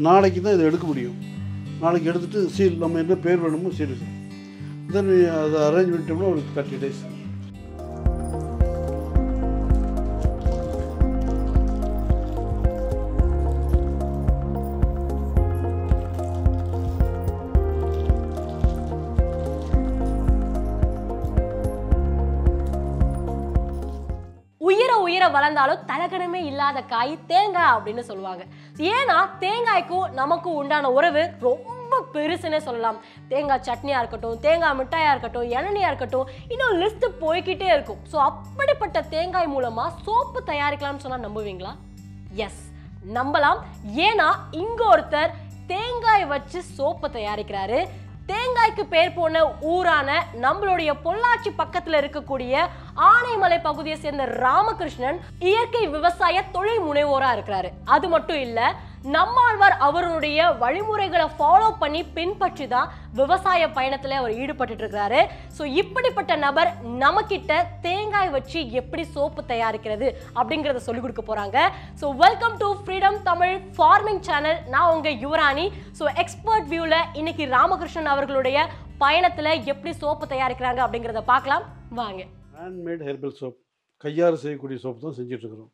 நாளைக்கு தான் இதை எடுக்க முடியும். நாளைக்கு எடுத்துகிட்டு சீல் நம்ம என்ன பேர் வேணுமோ சீல் தென் அதை அரேஞ்ச் பண்ணிட்டோம்னா ஒரு 30 days. உயர வளர்ந்தாலும் தலகணமே இல்லாத காய் தேங்காய் அப்படின்னு சொல்லுவாங்க. ஏன்னா தேங்காய்க்கும் நமக்கும் உண்டான உறவு ரொம்ப பெருசுன்னே சொல்லலாம். தேங்காய் சட்னியா இருக்கட்டும், தேங்காய் மிட்டாயா இருக்கட்டும், இளநியா இருக்கட்டும், இன்னும் லிஸ்ட் போய்கிட்டே இருக்கும். ஸோ அப்படிப்பட்ட தேங்காய் மூலமா சோப்பு தயாரிக்கலாம்னு சொன்னா நம்புவீங்களா? எஸ், நம்பலாம். ஏன்னா இங்க ஒருத்தர் தேங்காய் வச்சு சோப்பு தயாரிக்கிறாரு. தேங்காய்க்கு பேர் போன ஊரான நம்மளுடைய பொள்ளாச்சி பக்கத்துல இருக்கக்கூடிய ஆனைமலை பகுதியை சேர்ந்த ராமகிருஷ்ணன் இயற்கை விவசாய தொழில் முனைவோரா இருக்கிறாரு. அது மட்டும் இல்ல, நம்மாழ்வார் அவருடைய வழிமுறைகளை ஃபாலோ பண்ணி பின்பற்றி தான் விவசாய பயணத்துல அவர் ஈடுபட்டு இருக்கிறாரு. ஸோ இப்படிப்பட்ட நபர் நமக்கிட்ட தேங்காய் வச்சு எப்படி சோப்பு தயாரிக்கிறது அப்படிங்கறத சொல்லிக் கொடுக்க போறாங்க. So welcome to freedom Tamil farming channel. நான் உங்க யுவராணி. ஸோ எக்ஸ்பர்ட் வியூல இன்னைக்கு ராமகிருஷ்ணன் அவர்களுடைய பயணத்துல எப்படி சோப்பு தயாரிக்கிறாங்க அப்படிங்கறத பார்க்கலாம் வாங்க. ஹேண்ட்மேட் ஹெர்பல் சோப், கையால் செய்யக்கூடிய சோப்பு தான் செஞ்சிட்ருக்குறோம்.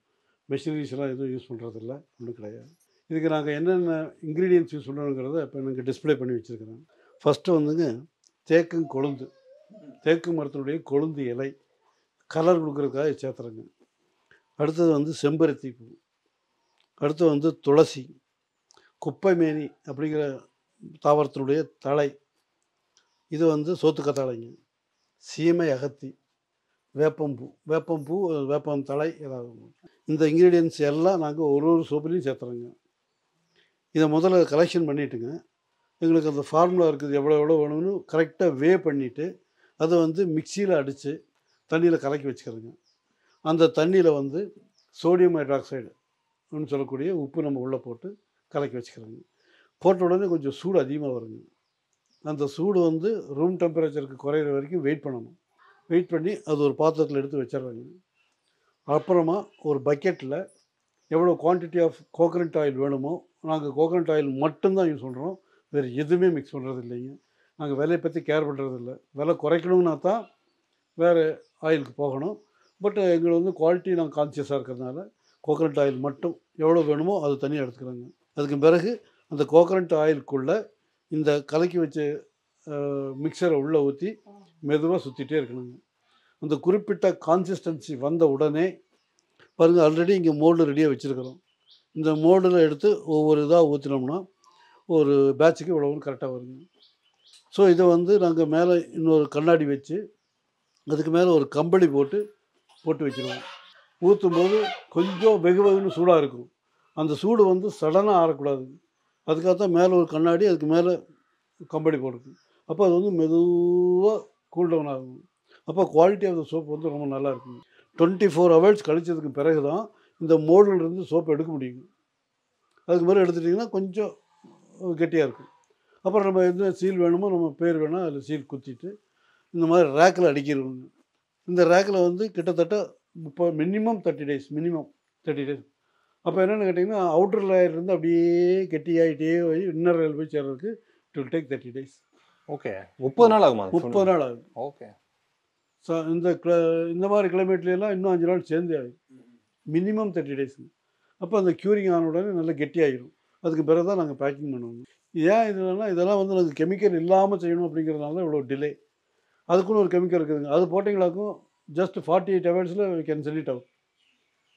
மெஷினரிஸ் எல்லாம் எதுவும் யூஸ் பண்ணுறதில்ல, ஒன்றும் கிடையாது. இதுக்கு நாங்கள் என்னென்ன இன்க்ரீடியன்ட்ஸ் யூஸ் பண்ணுறோங்கிறத இப்போ எனக்கு டிஸ்பிளே பண்ணி வச்சுருக்கிறேன். ஃபஸ்ட்டு வந்துங்க தேக்கு கொழுந்து, தேக்கு மரத்தினுடைய கொழுந்து இலை கலர் கொடுக்குறதுக்காக சேர்த்துறேங்க. அடுத்தது வந்து செம்பருத்தி பூ, அடுத்தது வந்து துளசி, குப்பைமேனி அப்படிங்கிற தாவரத்தினுடைய தழை, இது வந்து சோத்துக்கத்தாழைங்க, சீமை அகத்தி, வேப்பம்பூ, வேப்பம் தழை, ஏதாவது இந்த இன்க்ரீடியன்ட்ஸ் எல்லாம் நாங்கள் ஒரு சோப்புலையும் சேர்த்துறோங்க. இதை முதல்ல கலெக்ஷன் பண்ணிவிட்டுங்க, எங்களுக்கு அந்த ஃபார்முலா இருக்குது எவ்வளோ வேணும்னு கரெக்டாக வே பண்ணிவிட்டு அதை வந்து மிக்சியில் அடித்து தண்ணியில் கலக்கி வச்சுக்கிறோங்க. அந்த தண்ணியில் வந்து சோடியம் ஹைட்ராக்சைடு அப்படின்னு சொல்லக்கூடிய உப்பு நம்ம உள்ளே போட்டு கலக்கி வச்சுக்கிறோங்க. போட்ட உடனே கொஞ்சம் சூடு அதிகமாக வருங்க. அந்த சூடு வந்து ரூம் டெம்பரேச்சருக்கு குறையிற வரைக்கும் வெயிட் பண்ணணும். வெயிட் பண்ணி அது ஒரு பாத்திரத்தில் எடுத்து வச்சிடுறாங்க. அப்புறமா ஒரு பக்கெட்டில் எவ்வளோ குவான்டிட்டி ஆஃப் கோகனட் ஆயில் வேணுமோ, நாங்கள் கோகனட் ஆயில் மட்டும்தான் யூஸ் பண்ணுறோம், வேறு எதுவுமே மிக்ஸ் பண்ணுறது இல்லைங்க. நாங்கள் விலையை பற்றி கேர் பண்ணுறதில்ல. விலை குறைக்கணும்னா தான் வேறு ஆயிலுக்கு போகணும். பட் எங்களை வந்து குவாலிட்டி நாங்கள் கான்சியஸாக இருக்கிறதுனால கோகனட் ஆயில் மட்டும் எவ்வளோ வேணுமோ அது தனியாக எடுத்துக்கிறாங்க. அதுக்கு பிறகு அந்த கோகனட் ஆயிலுக்குள்ளே இந்த கலக்கி வச்ச மிக்சரை உள்ளே ஊற்றி மெதுவாக சுற்றிட்டே இருக்கணுங்க. அந்த குறிப்பிட்ட கான்சிஸ்டன்சி வந்த உடனே பாருங்கள், ஆல்ரெடி இங்கே மோல்டு ரெடியாக வச்சுருக்கிறோம். இந்த மோல்டில் எடுத்து ஒவ்வொரு இதாக ஊற்றினோம்னா ஒரு பேட்சுக்கு இவ்வளோன்னு கரெக்டாக வருங்க. ஸோ இதை வந்து நாங்கள் மேலே இன்னொரு கண்ணாடி வச்சு அதுக்கு மேலே ஒரு கம்பளி போட்டு வச்சுருவோம். ஊற்றும்போது கொஞ்சம் வெகுன்னு சூடாக இருக்கும். அந்த சூடு வந்து சடனாக ஆறக்கூடாது. அதுக்காகத்தான் மேலே ஒரு கண்ணாடி, அதுக்கு மேலே கம்பளி போடுறது. அப்போ அது வந்து மெதுவாக கூல்டவுன் ஆகும். அப்போ குவாலிட்டி ஆஃப் த சோப் வந்து ரொம்ப நல்லா இருக்குங்க. 24 hours கழிச்சதுக்கு பிறகு தான் இந்த மோல்டிலிருந்து சோப்பு எடுக்க முடியுங்க. அதுக்கு மாதிரி எடுத்துட்டிங்கன்னா கொஞ்சம் கெட்டியாக இருக்கும். அப்புறம் நம்ம எந்த சீல் வேணுமோ, நம்ம பேர் வேணால் அதில் சீல் குத்திட்டு இந்த மாதிரி ரேக்கில் அடிக்கிறோங்க. இந்த ரேக்கில் வந்து கிட்டத்தட்ட மினிமம் 30 days. அப்போ என்னென்னு கேட்டிங்கன்னா, அவுட்டர் லேயர் இருந்து அப்படியே கெட்டியாகிட்டே போய் இன்னர் லேயர் போய் சேர்றதுக்கு it will take 30 days. Okay, 30 நாள் ஆகுமா? 30 நாள் ஆகும். ஓகே. ஸோ இந்த மாதிரி கிளைமேட்லாம் இன்னும் 5 நாள் சேர்ந்தே ஆகும். Minimum 30 days. அப்போ அந்த க்யூரிங் ஆன உடனே நல்லா கெட்டியாகிடும். அதுக்கு பிறகு தான் நாங்கள் பேக்கிங் பண்ணுவோம். ஏன் இதுனா, இதெல்லாம் வந்து நாங்கள் கெமிக்கல் இல்லாமல் செய்யணும் அப்படிங்கிறதுனால தான் இவ்வளோ டிலே. அதுக்குன்னு ஒரு கெமிக்கல் இருக்குதுங்க. அது போட்டிங்களாக்கும் just 48 hours we can sell it out.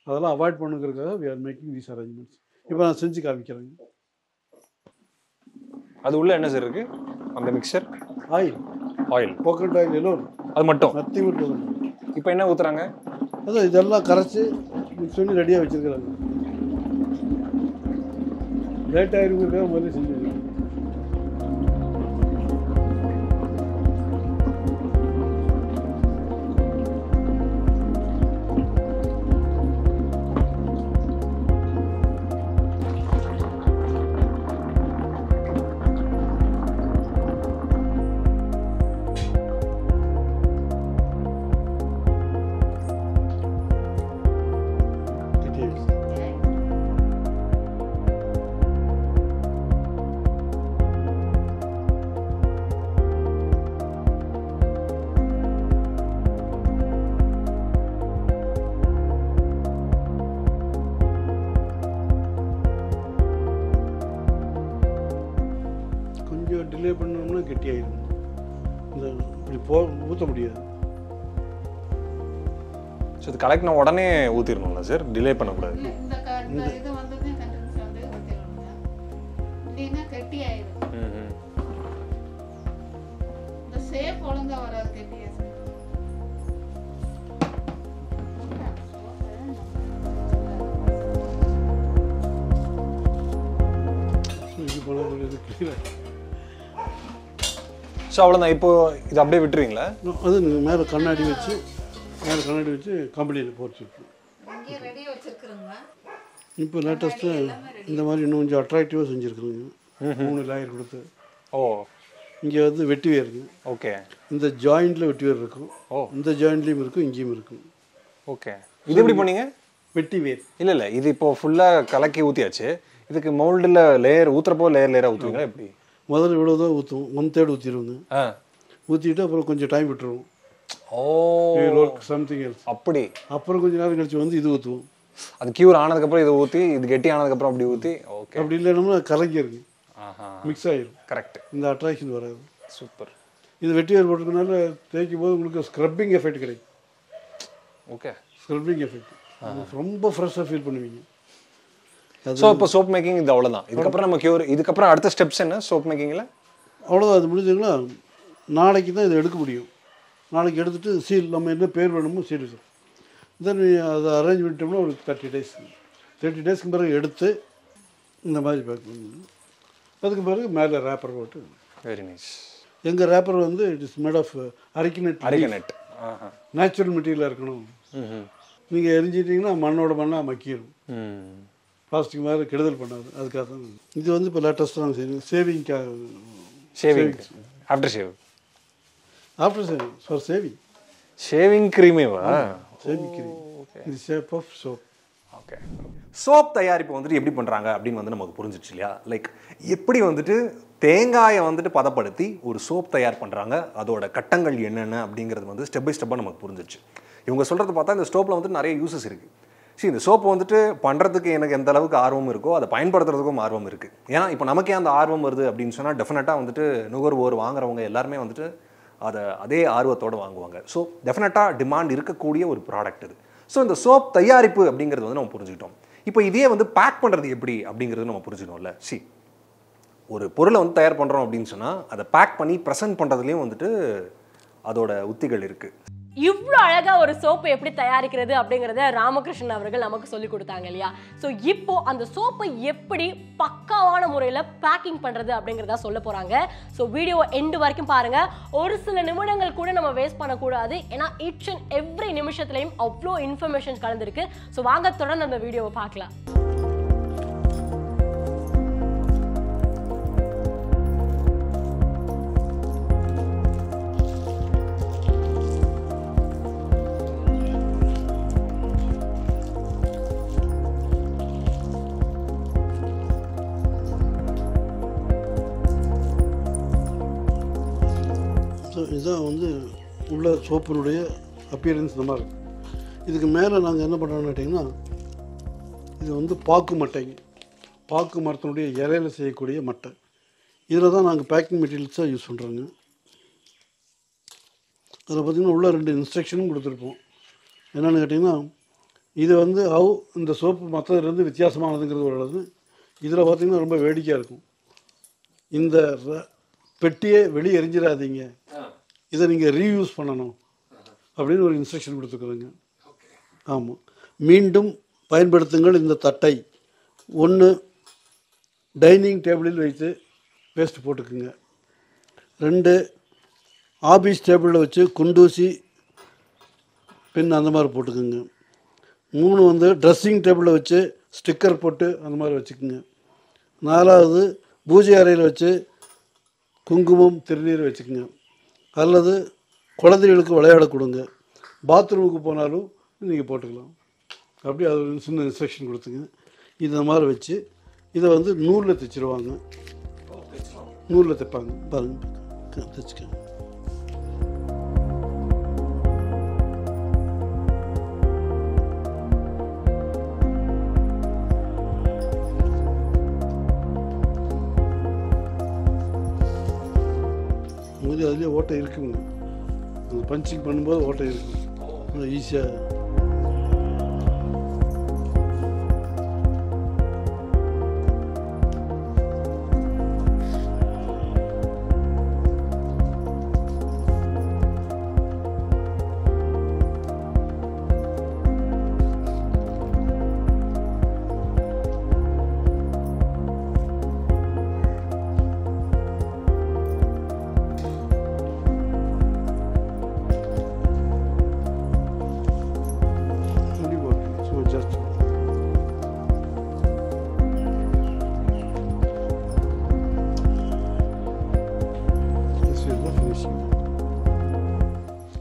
அதெல்லாம் அவாய்ட் பண்ணுங்கிறதுக்காக we are making these arrangements. இப்போ நான் செஞ்சு காமிக்கிறேங்க. அது உள்ள என்ன சார் இருக்கு? அந்த மிக்சர் ஆயில், கோகனட் ஆயில் எல்லோரும், அது மட்டும் நத்திங் விட்டு. இப்போ என்ன ஊற்றுறாங்க? அதான் இதெல்லாம் கரைச்சி மிக்ஸ் பண்ணி ரெடியாக வச்சுருக்கிறாங்க. லேட்டாக இருக்கிறதுக்காக முதல்ல செஞ்சு ஆயிடும். இந்த இப்படி ஊற்ற முடியாது. ஸோ இது கலெக்ட்னா உடனே ஊற்றிடணும்ல சார், டிலே பண்ணக்கூடாது. இது வந்து கண்டினியூஸ் வந்து ஊற்றிடணுங்க, இல்லைன்னா கெட்டி ஆயிடும். இந்த ஷேப் ஒழுங்கா வராது கெட்டியா. ஸோ அவ்வளோதான். இப்போ இது அப்படியே விட்டுருவீங்களா? அது மேலே கண்ணாடி வச்சு கம்பெனியில் போட்டுருக்கோம். இப்போ லேட்டஸ்ட்டாக இந்த மாதிரி இன்னும் கொஞ்சம் அட்ராக்டிவாக செஞ்சுருக்குறோங்க. 3 லேயர் கொடுத்து. ஓ, இங்கே வந்து வெட்டி வேருங்க. ஓகே. இந்த ஜாயிண்டில் வெட்டி வேர் இருக்கும். ஓ, இந்த ஜாயிண்ட்லேயும் இருக்கும், இங்கேயும் இருக்கும். ஓகே. இது எப்படி பண்ணீங்க? வெட்டி வேர் இல்லை இது இப்போ ஃபுல்லாக கலக்கி ஊற்றியாச்சு. இதுக்கு மோல்டில் லேயர் ஊற்றுறப்போ லேயராக ஊற்றுவீங்களா எப்படி? முதல்ல இவ்வளோ தான் ஊற்றுவோம், 1/3 ஊற்றிடுவோங்க. ஊற்றிட்டு அப்புறம் கொஞ்சம் டைம் விட்டுருவோம். Something else. அப்படி அப்புறம் கொஞ்சம் நேரம் கழிச்சு வந்து இது ஊற்றுவோம். அது கியூர் ஆனதுக்கப்புறம் இதை ஊற்றி, இது கெட்டி ஆனதுக்கப்புறம் அப்படி ஊற்றி. ஓகே. அப்படி இல்லைன்னா கலங்கிருக்கு, மிக்ஸ் ஆகிடும். கரெக்ட். இந்த அட்ராக்ஷன் வராது. சூப்பர். இது வெட்டி வேர் போட்டுக்கனால தேய்க்கும் போது உங்களுக்கு ஸ்க்ரப்பிங் எஃபெக்ட் கிடைக்கும். ஓகே. ஸ்க்ரப்பிங் எஃபெக்ட் ரொம்ப ஃப்ரெஷ்ஷாக ஃபீல் பண்ணுவீங்க. ஸோ இப்போ சோப் மேக்கிங் இது அவ்வளோதான். இதுக்கப்புறம் நம்ம கியூர், இதுக்கப்புறம் அடுத்த ஸ்டெப்ஸ் என்ன சோப் மேக்கிங்கில்? அவ்வளோதான். அது முடிஞ்சுங்களா, நாளைக்கு தான் இதை எடுக்க முடியும். நாளைக்கு எடுத்துகிட்டு சீல் நம்ம என்ன பேர் வேணுமோ சீல் வச்சிடும். தென் அதை அரேஞ்ச் பண்ணிட்டோம்னா ஒரு 30 டேஸ்க்கு பிறகு எடுத்து இந்த மாதிரி பேக் பண்ணணும். அதுக்கு பிறகு மேலே ரேப்பர் போட்டு. Very nice. எங்கள் ரேப்பர் வந்து it is made of areca nut. Natural மெட்டீரியலாக இருக்கணும். நீங்கள் எரிஞ்சிட்டிங்கன்னா மண்ணோட மண்ணாக மக்கிடும். பிளாஸ்டிக் மாதிரி கெடுதல் பண்ணாது. அதுக்காக தான் இது வந்து இப்போ லேட்டஸ்ட்டாக நாங்கள் செய்யணும். சேவிங்காக. After shave for shaving. Shaving க்ரீமேவா? சேவிங் க்ரீம் இந்த shape of soap. Okay. Soap தயாரிப்பு வந்துட்டு எப்படி பண்ணுறாங்க அப்படின்னு வந்து நமக்கு புரிஞ்சிச்சு இல்லையா? லைக் எப்படி வந்துட்டு தேங்காயை வந்துட்டு பதப்படுத்தி ஒரு சோப் தயார் பண்ணுறாங்க, அதோட கட்டங்கள் என்னென்ன அப்படிங்கிறது வந்து ஸ்டெப் பை ஸ்டெப்பாக நமக்கு புரிஞ்சிச்சு. இவங்க சொல்கிறது பார்த்தா இந்த ஸ்டோப்பில் வந்துட்டு நிறைய யூசஸ் இருக்குது. சரி, இந்த சோப்பு வந்துட்டு பண்ணுறதுக்கு எனக்கு எந்த அளவுக்கு ஆர்வம் இருக்கோ அதை பயன்படுத்துறதுக்கும் ஆர்வம் இருக்குது. ஏன்னா இப்போ நமக்கே அந்த ஆர்வம் வருது அப்படின்னு சொன்னால் டெஃபினட்டாக வந்துட்டு நுகர்வோர் வாங்குறவங்க எல்லாருமே வந்துட்டு அதே ஆர்வத்தோடு வாங்குவாங்க. ஸோ டெஃபினட்டாக டிமாண்ட் இருக்கக்கூடிய ஒரு ப்ராடக்ட் இது. ஸோ இந்த சோப் தயாரிப்பு அப்படிங்கிறது வந்து நம்ம புரிஞ்சுக்கிட்டோம். இப்போ இதே வந்து பேக் பண்ணுறது எப்படி அப்படிங்கிறது நம்ம புரிஞ்சுக்கணும்ல. ஒரு பொருளை வந்து தயார் பண்ணுறோம் அப்படின்னு சொன்னால் அதை பேக் பண்ணி ப்ரெசென்ட் பண்ணுறதுலேயும் வந்துட்டு அதோட உத்திகள் இருக்குது. இவ்வளோ அழகா ஒரு சோப்பு எப்படி தயாரிக்கிறது அப்படிங்கிறத ராமகிருஷ்ணன் அவர்கள் நமக்கு சொல்லி கொடுத்தாங்க இல்லையா? ஸோ இப்போ அந்த சோப்பை எப்படி பக்காவான முறையில் பேக்கிங் பண்ணுறது அப்படிங்கிறத சொல்ல போகிறாங்க. ஸோ வீடியோ எண்டு வரைக்கும் பாருங்க. ஒரு சில நிமிடங்கள் கூட நம்ம வேஸ்ட் பண்ணக்கூடாது, ஏன்னா ஈச் அண்ட் எவ்ரி நிமிஷத்துலையும் அவ்வளோ இன்ஃபர்மேஷன் கலந்துருக்கு. ஸோ வாங்க தொடர்ந்து அந்த வீடியோவை பார்க்கலாம். இதுதான் வந்து உள்ள சோப்பினுடைய அப்பியரன்ஸ் இந்த மாதிரி இருக்கும். இதுக்கு மேலே நாங்கள் என்ன பண்ணுறோம்னு கேட்டிங்கன்னா, இது வந்து பாக்கு மட்டைங்க. பாக்கு மரத்தினுடைய இலையில செய்யக்கூடிய மட்டை. இதில் தான் நாங்கள் பேக்கிங் மெட்டீரியல்ஸாக யூஸ் பண்ணுறோங்க. அதில் பார்த்திங்கன்னா உள்ள 2 இன்ஸ்ட்ரக்ஷனும் கொடுத்துருப்போம். என்னென்னு கேட்டிங்கன்னா, இது வந்து இந்த சோப்பு மற்றதுலேருந்து வித்தியாசமானதுங்கிறது ஒரு அளவு. இதில் பார்த்திங்கன்னா ரொம்ப வேடிக்கையாக இருக்கும். இந்த பெட்டியை வெளியே எரிஞ்சிடாதீங்க, இதை நீங்கள் ரீயூஸ் பண்ணணும் அப்படின்னு ஒரு இன்ஸ்ட்ரக்ஷன் கொடுத்துருக்குறோங்க. ஆமாம். மீண்டும் பயன்படுத்துங்கள் இந்த தட்டை. 1 டைனிங் டேபிளில் வைத்து வேஸ்ட் போட்டுக்குங்க. 2 ஆபீஸ் டேபிளில் வச்சு குண்டூசி பின் அந்த மாதிரி போட்டுக்குங்க. 3 வந்து ட்ரெஸ்ஸிங் டேபிளில் வச்சு ஸ்டிக்கர் போட்டு அந்த மாதிரி வச்சுக்குங்க. 4வது பூஜை அறையில் வச்சு குங்குமம் திருநீர் வச்சுக்கோங்க. அல்லது குழந்தைகளுக்கு விளையாட கொடுங்க. பாத்ரூமுக்கு போனாலும் நீங்கள் போட்டுக்கலாம். அப்படி அது ஒரு சின்ன இன்ஸ்ட்ரக்ஷன் கொடுத்துங்க. இந்த மாதிரி வச்சு இதை வந்து நூலில் தைச்சிருவாங்க. நூலில் தைப்பாங்க பாருங்கள், தைச்சிக்கோங்க. ஓட்டை இருக்குங்க. அந்த பஞ்சிங் பண்ணும்போது ஓட்டை இருக்கும், ஈஸியாக.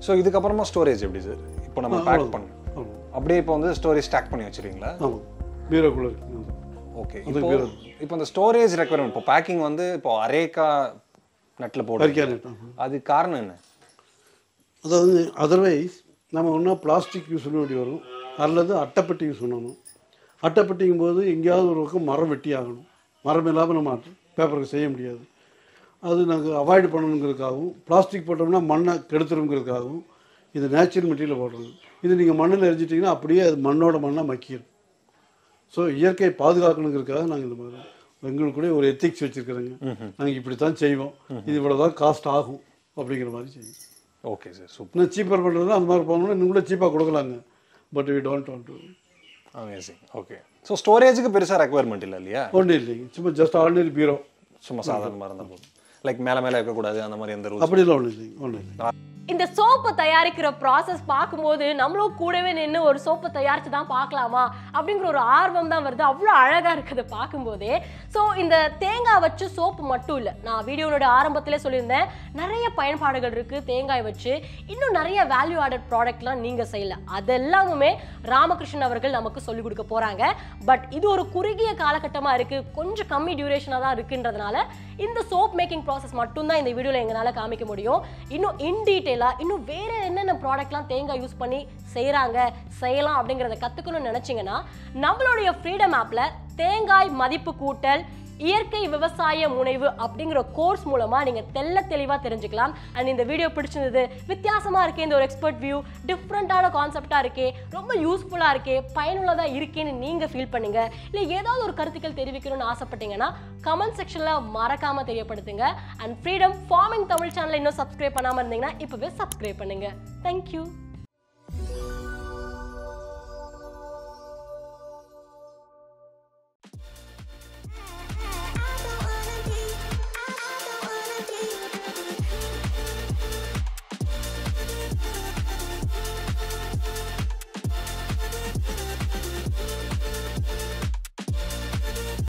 ஸோ இதுக்கப்புறமா ஸ்டோரேஜ் எப்படி சார்? இப்போ நம்ம பேக் பண்ணோம் அப்படியே இப்போ வந்து ஸ்டோரேஜ் ஸ்டாக் பண்ணி வச்சுருவீங்களா? ஆமாம், பீரோக்குள்ளே இருக்கு. ஓகே. இப்போ இந்த ஸ்டோரேஜ் ரெக்வயர்மெண்ட் இப்போ பேக்கிங் வந்து இப்போ அரேக்கா நெட்டில் போடுறோம், அது காரணம் என்ன? அதாவது அதர்வைஸ் நம்ம ஒன்றா பிளாஸ்டிக் யூஸ் பண்ண வேண்டி வரும், அல்லது அட்டைப்பெட்டி யூஸ் பண்ணணும். அட்டைப்பெட்டிங்கும் போது எங்கேயாவது ஒரு பக்கம் மரம் வெட்டி ஆகணும். மரம் இல்லாமல் நம்ம பேப்பருக்கு செய்ய முடியாது. அது நாங்கள் அவாய்டு பண்ணணுங்கிறதுக்காகவும், பிளாஸ்டிக் போட்டோம்னா மண்ணை கெடுத்துருங்கிறதுக்காகவும் இது நேச்சுரல் மெட்டீரியல் போடுறது. இது நீங்கள் மண்ணில் எரிஞ்சிட்டிங்கன்னா அப்படியே அது மண்ணோட மண்ணாக மக்கிடும். ஸோ இயற்கையை பாதுகாக்கணுங்கிறதுக்காக நாங்கள் இந்த மாதிரி எங்களுக்கு கூட ஒரு எத்திக்ஸ் வச்சுருக்கிறோங்க. நாங்கள் இப்படி தான் செய்வோம், இது இவ்வளோ தான் காஸ்ட் ஆகும் அப்படிங்கிற மாதிரி செய்வோம். Okay sir, super. இன்னும் சீப்பர் பண்ணுறது அந்த மாதிரி போகணும்னா இன்னும் கூட சீப்பாக கொடுக்கலாங்க. But we don't want to. Amazing. Okay. So ஸ்டோரேஜுக்கு பெருசாக ரெக்வயர்மெண்ட் இல்லை இல்லையா? ஒன்றும் இல்லைங்க, சும்மா ஜஸ்ட் ஆர்டினரி பீரோ, சும்மா சாதாரணமாக இருந்தால் போதும். லைக் மேலே மேலே இருக்கக்கூடாது அந்த மாதிரி எந்த ரூல்ஸ் அப்படிலாம் ஒன்றும் இல்லைங்க. ஒன்றும் இல்லை. இந்த சோப்பு தயாரிக்கிற ப்ராசஸ் பார்க்கும்போது நம்மளும் கூடவே நின்று ஒரு சோப்பு தயாரிச்சு தான் பார்க்கலாமா அப்படிங்கிற ஒரு ஆர்வம் தான் வருது. அவ்வளோ அழகாக இருக்குது பார்க்கும்போதே. ஸோ இந்த தேங்காய் வச்சு சோப்பு மட்டும் இல்லை, நான் வீடியோனோட ஆரம்பத்திலே சொல்லியிருந்தேன், நிறைய பயன்பாடுகள் இருக்குது தேங்காய் வச்சு. இன்னும் நிறைய வேல்யூ ஆடட் ப்ராடக்ட்லாம் நீங்கள் செய்யலாம். அதெல்லாமுமே ராமகிருஷ்ணன் அவர்கள் நமக்கு சொல்லிக் கொடுக்க போகிறாங்க. பட் இது ஒரு குறுகிய காலகட்டமாக இருக்குது, கொஞ்சம் கம்மி டியூரேஷனாக தான் இருக்குன்றதுனால இந்த சோப் மேக்கிங் ப்ராசஸ் மட்டும்தான் இந்த வீடியோவில் எங்களால் காமிக்க முடியும். இன்னும் இன் டீட்டெயிலாக இன்னும் வேறு என்னென்ன ப்ராடக்ட்லாம் தேங்காய் யூஸ் பண்ணி செய்யலாம் அப்படிங்கிறத கற்றுக்கணும்னு நினச்சிங்கன்னா நம்மளுடைய ஃப்ரீடம் ஆப்பில் தேங்காய் மதிப்பு கூட்டல் இயற்கை விவசாய முனைவு அப்படிங்கிற கோர்ஸ் மூலமாக நீங்கள் தெளிவாக தெரிஞ்சுக்கலாம். அண்ட் இந்த வீடியோ பிடிச்சிருந்தது, வித்தியாசமாக இருக்கே, இந்த ஒரு எக்ஸ்பர்ட் வியூ, டிஃப்ரெண்ட்டான கான்செப்டாக இருக்கே, ரொம்ப யூஸ்ஃபுல்லாக இருக்கே, பயனுள்ளதாக இருக்கேன்னு நீங்கள் ஃபீல் பண்ணுங்க, இல்லை ஏதாவது ஒரு கருத்துக்கள் தெரிவிக்கணும்னு ஆசைப்பட்டீங்கன்னா கமெண்ட் செக்ஷனில் மறக்காமல் தெரியப்படுத்துங்க. அண்ட் ஃப்ரீடம் ஃபார்மிங் தமிழ் சேனலை இன்னும் சப்ஸ்கிரைப் பண்ணாமல் இருந்தீங்கன்னா இப்போவே சப்ஸ்கிரைப் பண்ணுங்கள். தேங்க்யூ.